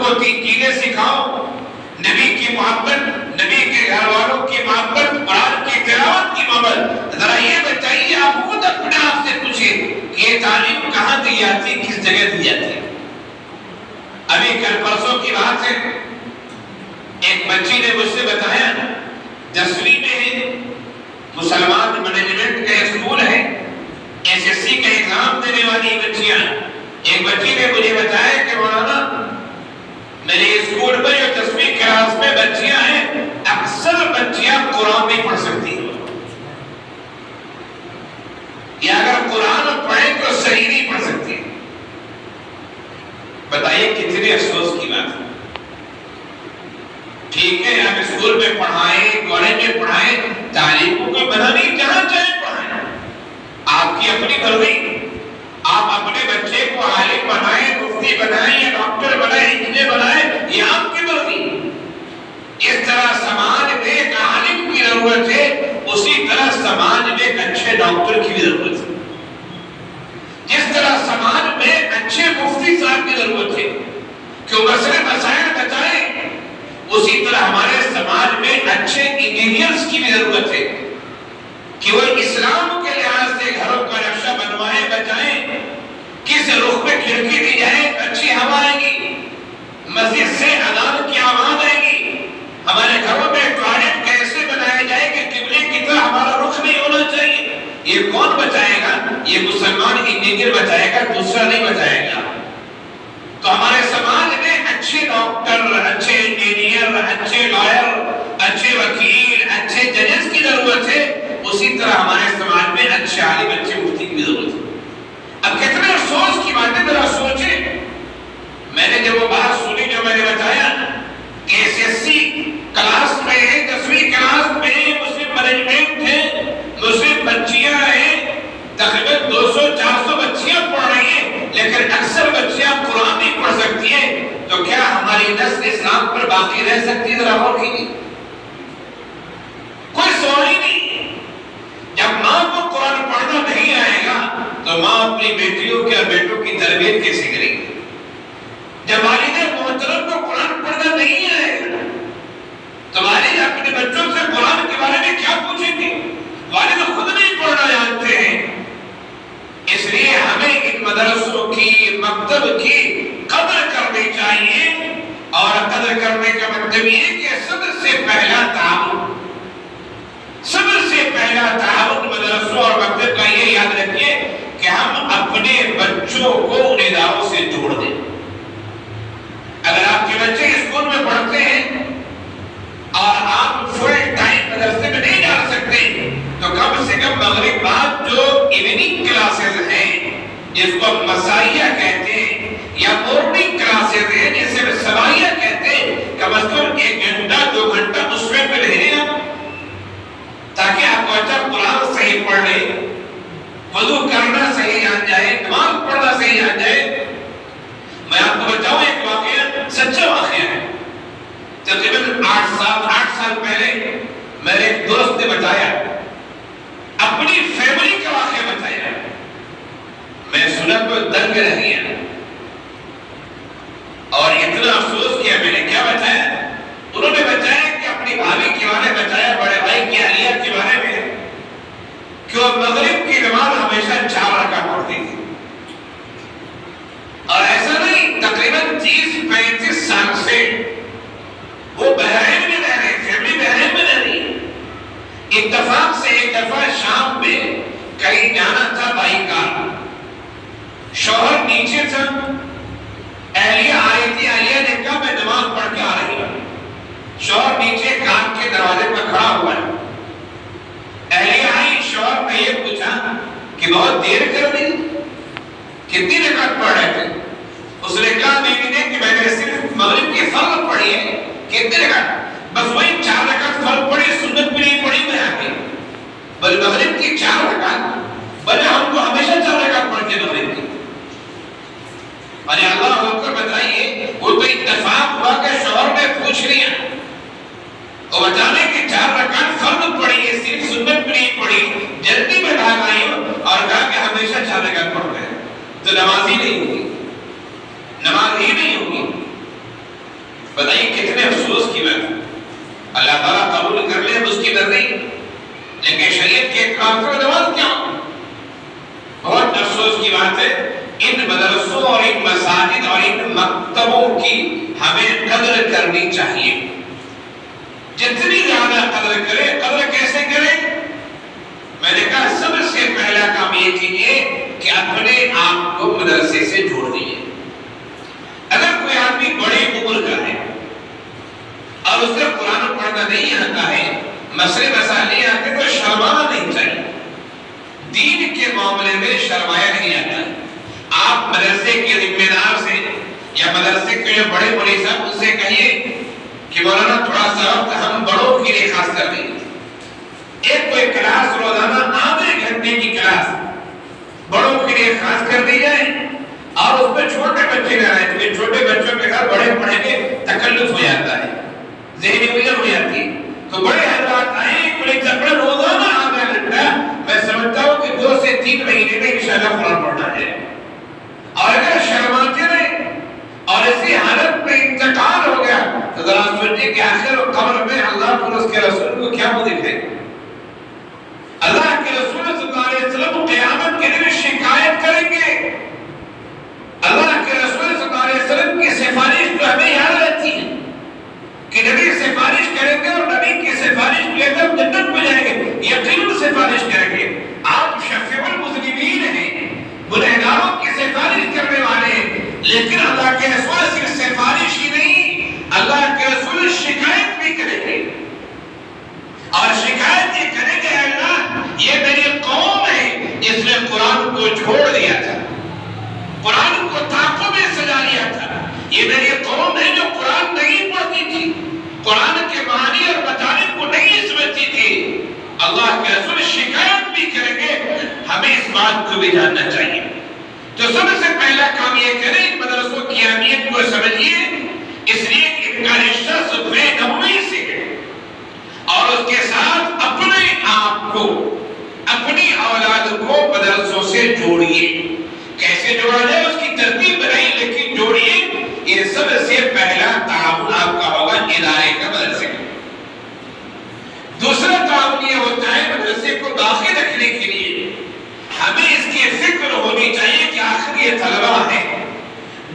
کو 3 چیزیں سکھاؤ، نبی کی محبت، نبی کے گھر والوں کی محبت، قرآن کی تلاوت کی محبت۔ ذرا یہ بتائیے، آپ خود اپنے آپ سے پوچھیں کہ یہ تعلیم کہاں دی جاتی، کس جگہ دی جاتی ہے؟ ابھی کل پرسوں کی بات ہے، ایک بچی نے مجھ سے بتایا 10ویں میں ہے، مسلمان مینجمنٹ کا اسکول ہے، SSC کا ایگزام دینے والی بچیاں۔ ایک بچی نے مجھے بتایا کہ مولانا میرے اسکول میں جو 10ویں کلاس میں بچیاں ہیں، اکثر بچیاں قرآن نہیں پڑھ سکتی، یا اگر قرآن پڑھیں تو صحیح نہیں پڑھ سکتی۔ بتائیے کتنے افسوس کی بات ہے۔ ٹھیک ہے آپ اسکول میں پڑھائیں، کالج میں پڑھائیں، تعلیموں کا منع نہیں، جہاں چاہے پڑھائیں، آپ کی اپنی مرضی۔ آپ اپنے بچے کو عالم بنائیں، مفتی بنائیں یا ڈاکٹر بنائیں، انجینئر بنائیں، یہ آپ کی مرضی۔ اس طرح سماج میں ایک عالم کی ضرورت ہے، اسی طرح سماج میں ایک اچھے ڈاکٹر کی بھی ضرورت ہے۔ جس طرح سماج میں اچھے مفتی صاحب کی ضرورت ہے کہ وہ مسئلے مسائل بتائیں، اسی طرح ہمارے سماج میں اچھے انجینئرز کی بھی ضرورت ہے کہ وہ اسلام کے لحاظ سے گھروں کا نقشہ بنوائیں، بچائیں، کس رخ میں کھڑکی دی جائے اچھی ہوا آئے گی، مسجد سے اذان کی آواز آئے گی، ہمارے گھروں میں ٹوائلٹ کیسے بنایا جائے کہ قبلے کی طرح ہمارا رخ نہیں ہونا چاہیے، یہ کون بتائے گا؟ یہ مسلمان انجینئر بتائے گا، دوسرا نہیں بتائے گا۔ تو ہمارے سماج میں اچھے ڈاکٹر، اچھے انجینئر، اچھے لائر، اچھے وکیل، اچھے ججز کی ضرورت ہے، اسی طرح ہمارے سماج میں اچھے عالم، اچھے مفتی کی ضرورت ہے۔ اب کتنے افسوس کی بات ہے، ذرا سوچیں۔ میں نے جب وہ بات سنی جو میں نے بتایا کہ SSC کلاس میں 10ویں کلاس میں مسلم مینجمنٹ ہے، مسلم بچیاں ہیں، تقریباً 200-400 بچیاں پڑھ رہی ہیں، لیکن اکثر بچیاں قرآن نہیں پڑھ سکتی ہیں، تو کیا ہماری نسل اسلام پر باقی رہ سکتی ہے؟ ذرا غور کیجیے، کوئی سوال ہی نہیں۔ جب ماں کو قرآن پڑھنا نہیں آئے گا تو ماں اپنی بیٹیوں کے اور بیٹوں کی تربیت کیسے کرے گی؟ جب والدہ محترم کو قرآن پڑھنا نہیں آئے گا تو والد اپنے بچوں سے قرآن کے بارے میں کیا پوچھیں گے؟ والد خود نہیں پڑھنا جانتے ہیں۔ اس لیے ہمیں ان مدرسوں کی، مکتب کی قدر کرنی چاہیے، اور قدر کرنے کا مطلب یہ کہ سب سے پہلا تعاون، مدرسوں اور مکتب کا یہ یاد رکھیے کہ ہم اپنے بچوں کو ان اداروں سے جوڑ دیں۔ اگر آپ کے بچے اسکول میں پڑھتے ہیں اور آپ فل ٹائم مدرسے میں نہیں ڈال سکتے تو کم سے کم مغرب بعد جو ایوننگ کلاسز ہیں، جس کو مسائیہ کہتے ہیں، یا مورننگ کلاسز ہیں جسے سبائیہ کہتے ہیں، کم از کم 1 گھنٹہ 2 گھنٹہ اس میں لے لیں، تاکہ آپ کو بچہ قرآن صحیح پڑھ لے، وضو کرنا صحیح جان جائے، نماز پڑھنا صحیح جان جائے۔ میں آپ کو بتاؤں ایک واقعہ، سچا واقعہ ہے۔ تقریباً 8 سال پہلے میرے ایک دوست نے بتایا، اپنی فیملی کا واقعہ بتایا، میں سنا تو دنگ رہ گیا، اور اتنا افسوس کیا۔ میں نے کیا بتایا؟ انہوں نے بتایا کہ اپنی بھابھی کے بارے میں بتایا، بڑے بھائی کی اہلیہ کے بارے میں، کہ وہ مغرب کی نماز ہمیشہ 4 رکعت پڑھتی تھی، اور ایسا نہیں، تقریباً 30-35 سال سے وہ بحرین میں رہ رہے، فیملی بحرین میں رہ رہی ہے۔ اتفاق سے ایک دفعہ شام میں کہیں جانا تھا بائی کار، شوہر نیچے تھا، اہلیہ آ رہی تھی، اہلیہ نے کہا میں نماز پڑھ کے آ رہی ہوں۔ شوہر نیچے کان کے دروازے پر کھڑا ہوا ہے، اہلیہ آئی، شوہر نے یہ پوچھا کہ بہت دیر کر دی، کتنی رکعت پڑھ رہے تھے؟ اس نے کہا بیوی نے کہ میں نے صرف مغرب کی فرض پڑھی ہے۔ کتنی رکعت؟ بس وہی 4 رکعت فرض پڑھی، سنت بھی نہیں پڑھی میں آگے، بل مغرب کی 4 رکعت، بلے ہم کو ہمیشہ 4 رکعت پڑھتے مغرب کی۔ ارے اللہ اکبر، بتائیے، وہ تو اتفاق ہوا کہ شوہر نے پوچھ لیا، اور بتانے کہ 4 رکعت فرض پڑھی ہے، صرف سنت بھی نہیں پڑھی، جلدی میں بھاگ آئی ہوں، اور کہا کہ ہمیشہ 4 رکعت پڑھتے ہیں، تو نماز ہی نہیں ہوگی، نماز ہی نہیں ہوگی۔ بتائیے کتنے افسوس کی بات ہے. اللہ تعالیٰ قبول کر لے اس کی مرضی، لیکن شریعت کے احکام سے نماز کیا ہو؟ بہت افسوس کی بات ہے. ان مدرسوں اور ان مساجد اور ان مکتبوں کی ہمیں قدر کرنی چاہیے. جتنی زیادہ قدر کرے. قدر کیسے کرے؟ میں نے کہا سب سے پہلا کام یہ کیجیے کہ اپنے آپ کو مدرسے سے جوڑ دیجیے. اگر کوئی آدمی بڑے عمر کا ہے اور اس سے قرآن پڑھنا نہیں آتا ہے، مسئلے مسائل نہیں آتے، تو شرمانا نہیں چاہیے. دین کے معاملے میں شرمایا نہیں آتا. آپ مدرسے کے ذمہ دار سے یا مدرسے کے جو بڑے بڑے صاحب ان سے کہیے کہ مولانا تھوڑا سا وقت ہم بڑوں کے لیے خاص کر دیں. ایک کوئی کلاس روزانہ آدھے گھنٹے کی کلاس بڑوں کے لیے خاص کر دی جائے اور اس میں چھوٹے بچے نہ رہیں، کیونکہ چھوٹے بچوں کے گھر بڑے پڑھیں گے تکلف ہو جاتا ہے، ذہنی وزن ہو جاتی ہے. تو بڑے حضرات آئیں کوئی چکر روزانہ آدھا گھنٹہ، میں سمجھتا ہوں کہ 2 سے 3 مہینے میں انشاءاللہ قرآن پڑھنا ہے. اور اگر شرماتے رہے اور اسی حالت میں انتقال ہو گیا تو ذرا سوچیں کہ آخر قبر میں اللہ اور اس کے رسول کو کیا منہ دکھائے. اللہ کے رسول صلی اللہ علیہ وسلم قیامت کے دن شکایت کریں گے. اللہ کے رسول صلی اللہ علیہ وسلم کی سفارش تو ہمیں یاد رہتی ہے کہ نبی سفارش کریں گے اور نبی کی سفارش لے کر جنت میں جائیں گے. یقیناً سفارش کریں گے. آپ شفیع المذنبین ہیں، گنہگاروں کی سفارش کرنے والے ہیں. لیکن اللہ کے رسول صرف سفارش ہی نہیں، اللہ کے رسول شکایت بھی کریں گے. اور شکایت یہ کریں گے اللہ یہ میری قوم ہے، اس نے قرآن کو چھوڑ دیا تھا، قرآن کو طاقوں میں سجا لیا تھا. یہ میری قوم ہے جو قرآن نہیں پڑھتی تھی، قرآن کے معنی اور مطالب کو نہیں سمجھتی تھی. اللہ کے رسول شکایت بھی کریں گے. ہمیں اس بات کو بھی جاننا چاہیے. تو سب سے پہلا کام یہ کریں کہ مدرسوں کی اہمیت کو سمجھیے، اس لیے کہ ان کا رشتہ صدقہ نبوی سے ہے. اور اس کے ساتھ اپنے آپ کو، اپنی اولاد کو مدرسوں سے جوڑیے. کیسے جوڑا جائے اس کی ترتیب بنائیے، لیکن جوڑیے. یہ سب سے پہلا تعاون آپ کا ہوگا ادارے کا، مدرسے کا. دوسرا تعاون یہ ہوتا ہے مدرسے کو داخل رکھنے کے لیے ہمیں اس کی فکر ہونی چاہیے کہ آخر یہ طلبہ ہیں،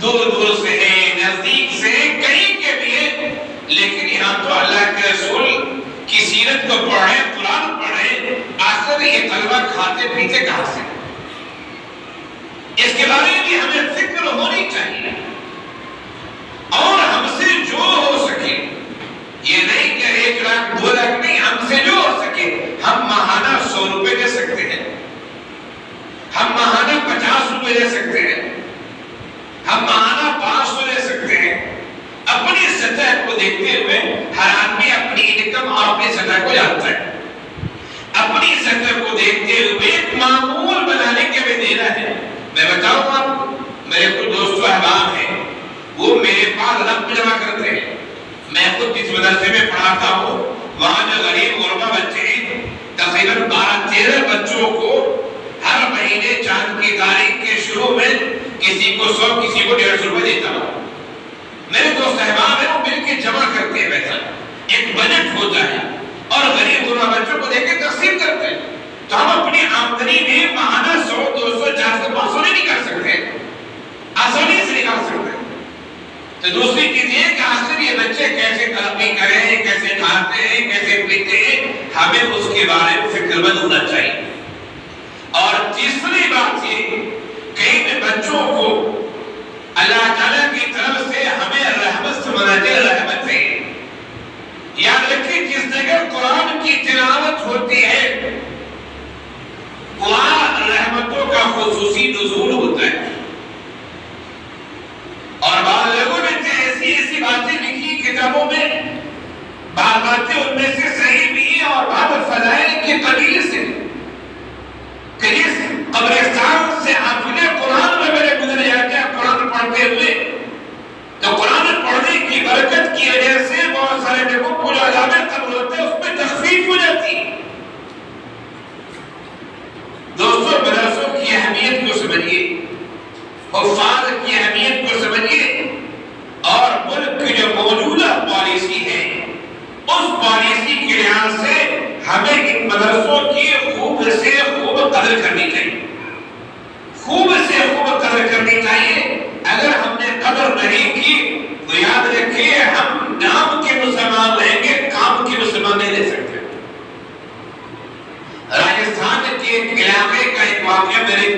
دور دور سے ہیں، نزدیک سے ہیں، کہیں کے بھی ہیں، لیکن یہاں تو اللہ کے رسول کی سیرت کو پڑھیں، قرآن پڑھیں. آخر یہ طلبہ کھاتے پیتے کہاں سے؟ اس کے بارے میں بھی ہمیں فکر ہونی چاہیے. اور ہم سے جو ہو سکے، یہ نہیں کہ 1 لاکھ 2 لاکھ نہیں، ہم سے جو ہو سکے ہم ماہانہ 100 روپے دے سکتے ہیں، ہم ماہانہ 50 روپے دے سکتے ہیں، ہم ماہانہ 500 دے سکتے ہیں. اپنی سطح کو دیکھتے ہوئے ہر آدمی اپنی انکم اور اپنی سطح کو جانتا ہے. اپنی سطح کو دیکھتے ہوئے ایک معمول بنانے کے بھی دینا ہے. میں بتاؤں آپ کو، میرے کچھ دوست و احباب ہیں، وہ میرے پاس رقم جمع کرتے ہیں. میں خود جس مدرسے میں پڑھاتا ہوں وہاں جو غریب غربا بچے ہیں، تقریباً 12-13 بچوں کو ہر مہینے چاند کی تاریخ کے شروع میں کسی کو 100 کسی کو 150 روپے دیتا ہوں. میرے دوست احباب ہیں، وہ مل کے جمع کرتے ہیں پیسہ. ایک بجٹ ہوتا ہے اور غریب غربا بچوں کو دے کے تقسیم کرتے ہیں. تو ہم اپنی آمدنی میں ماہانہ 100 200 400 500 نہیں نکال سکتے، آسانی سے نکال سکتے. تو دوسری چیز یہ کہ آخر یہ بچے کیسے ترقی کریں، کیسے کھاتے ہیں، کیسے پیتے ہیں، ہمیں اس کے بارے میں فکر مند ہونا چاہیے. اور تیسری بات یہ کہ ان بچوں کو اللہ تعالیٰ کی طرف سے ہمیں رحمت سمجھنا چاہیے. رحمت ہے، یاد رکھیے جس جگہ قرآن کی تلاوت ہوتی ہے وہاں رحمتوں کا خصوصی نزول ہوتا ہے. اور بعض لوگوں نے ایسی باتیں لکھی کتابوں میں، بعض باتیں ان میں سے صحیح بھی ہیں اور بعض فضائل کی قبیل سے کہ جس قبرستان سے حافظ قرآن میں میرے گزر جاتے ہیں قرآن پڑھتے ہوئے، تو قرآن پڑھنے کی برکت کی وجہ سے بہت سارے لوگوں کو جو عذاب قبر ہوتے ہیں اس میں تخفیف ہو جاتی ہے. دوستوں مدرسوں کی اہمیت کو سمجھیے، حفاظ کی اہمیت کو سمجھیے، اور ملک کی جو موجودہ پالیسی کے لحاظ سے ہمیں ان مدرسوں کی خوب سے خوب قدر کرنی چاہیے، خوب سے خوب قدر کرنی چاہیے۔ اگر ہم نے قدر نہیں کی تو یاد رکھیے ہم نام کے مسلمان رہیں گے، کام کے مسلمان نہیں رہ سکتے۔ راجستھان کے ایک علاقے کا ایک واقعہ میرے